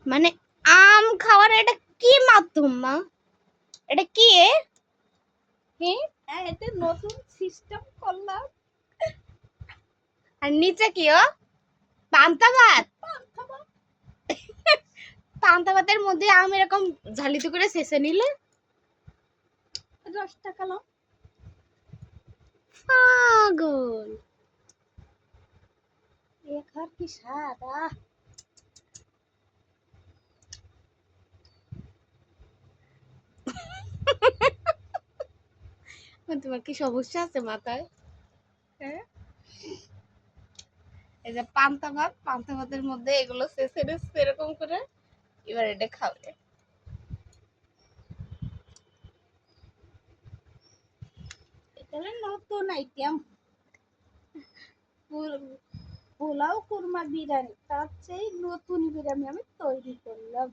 মানে আম খাওয়ার এটা কি মাধ্যম মা? এটা কি এটা নতুন সিস্টেম করলাম। আর নিচে কি পান্তা ভাত? পান্তা ভাতের মধ্যে আম এরকম ঝালিতে করে শেষে নিলে 10 টাকা লো। পাগল। খার কি স্বাদ। তোমার কি সমস্যা আছে মাথায়? হ্যাঁ, এই যে পান্তা ভাতের মধ্যে এগুলো শেষে এরকম করে এবার এটা খাবে। এটা নতুন আইটেম। পোলাও কুরমা বিরিয়ানি, তার চেয়ে নতুন বিরিয়ানি আমি তৈরি করলাম।